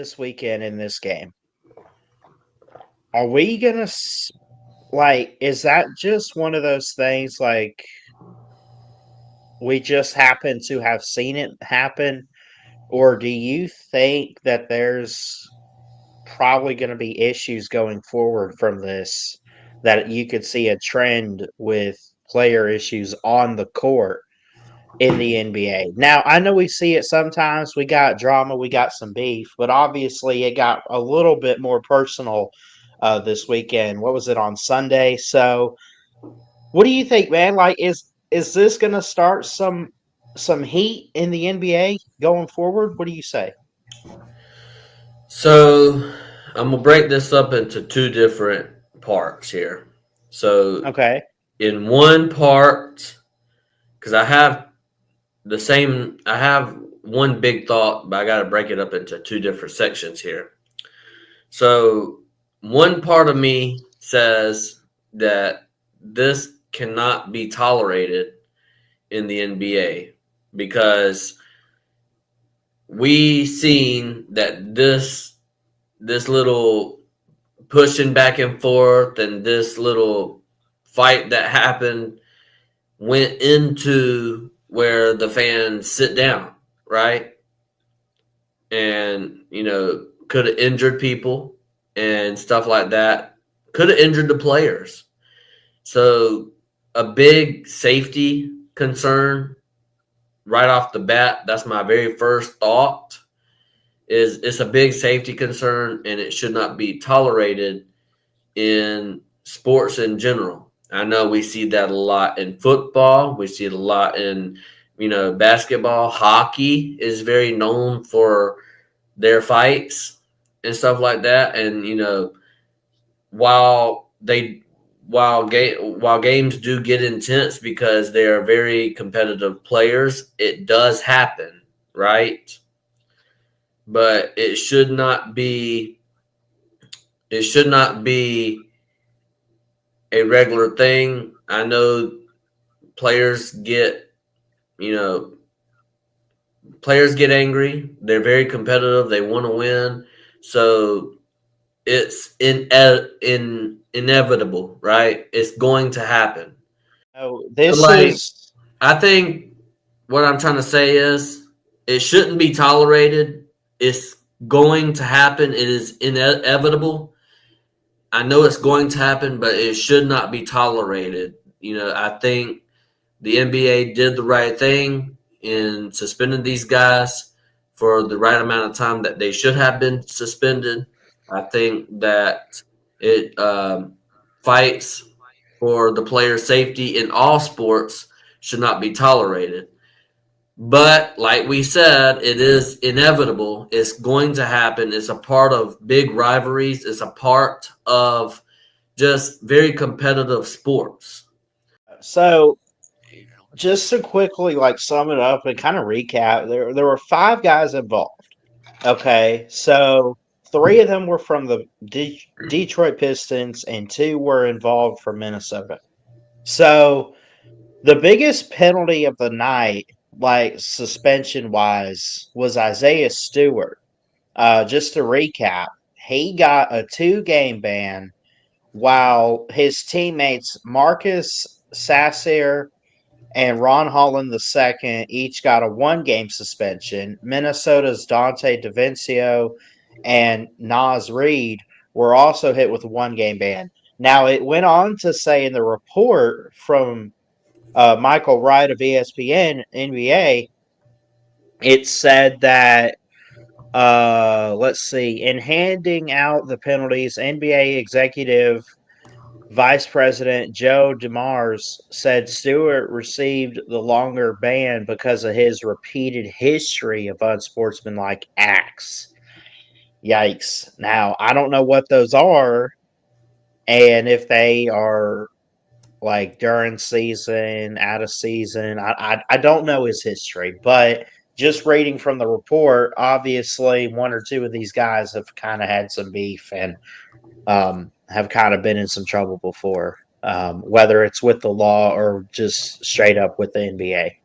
this weekend in this game, are we gonna is that just one of those things like we just happen to have seen it happen, or do you think that there's probably going to be issues going forward from this, that you could see a trend with player issues on the court in the NBA? Now, I know we see it sometimes. We got drama, we got some beef, but obviously it got a little bit more personal this weekend. What was it, on Sunday? So, what do you think, man? Is this going to start some heat in the NBA going forward? What do you say? So I'm gonna break this up into two different parts here. So Okay. in one part, because I have one big thought, but I got to break it up into two different sections here. So one part of me says that this cannot be tolerated in the NBA because we seen that this little pushing back and forth and this little fight that happened went into where the fans sit down, right? And, could have injured people and stuff like that. Could have injured the players. So, a big safety concern right off the bat, that's my very first thought, is it's a big safety concern and it should not be tolerated in sports in general. I know we see that a lot in football. We see it a lot in, basketball. Hockey is very known for their fights and stuff like that. And, while they while games do get intense because they are very competitive players, it does happen, right? But it should not be a regular thing. I know players get, you know, players get angry. They're very competitive. They want to win. So it's inevitable, right? It's going to happen. Oh, So, this like, is I think what I'm trying to say is it shouldn't be tolerated. It's going to happen. It is inevitable. I know it's going to happen, but it should not be tolerated. I think the NBA did the right thing in suspending these guys for the right amount of time that they should have been suspended. I think that it fights for the player's safety in all sports should not be tolerated. But like we said, it is inevitable. It's going to happen. It's a part of big rivalries. It's a part of just very competitive sports. so just to quickly sum it up and kind of recap, there were five guys involved. Okay, so three of them were from the Detroit Pistons and two were involved from Minnesota. So the biggest penalty of the night, suspension wise, was Isaiah Stewart. Just to recap, he got a 2-game ban while his teammates Marcus Sasser and Ron Holland II each got a 1-game suspension. Minnesota's Dante DaVincio and Naz Reid were also hit with a 1-game ban. Now, it went on to say in the report from Michael Wright of ESPN NBA, it said that, let's see, in handing out the penalties, NBA executive Vice President Joe DeMars said Stewart received the longer ban because of his repeated history of unsportsmanlike acts. Yikes. Now, I don't know what those are and if they are during season, out of season. I don't know his history, but just reading from the report, obviously one or two of these guys have kind of had some beef and have kind of been in some trouble before, whether it's with the law or just straight up with the NBA.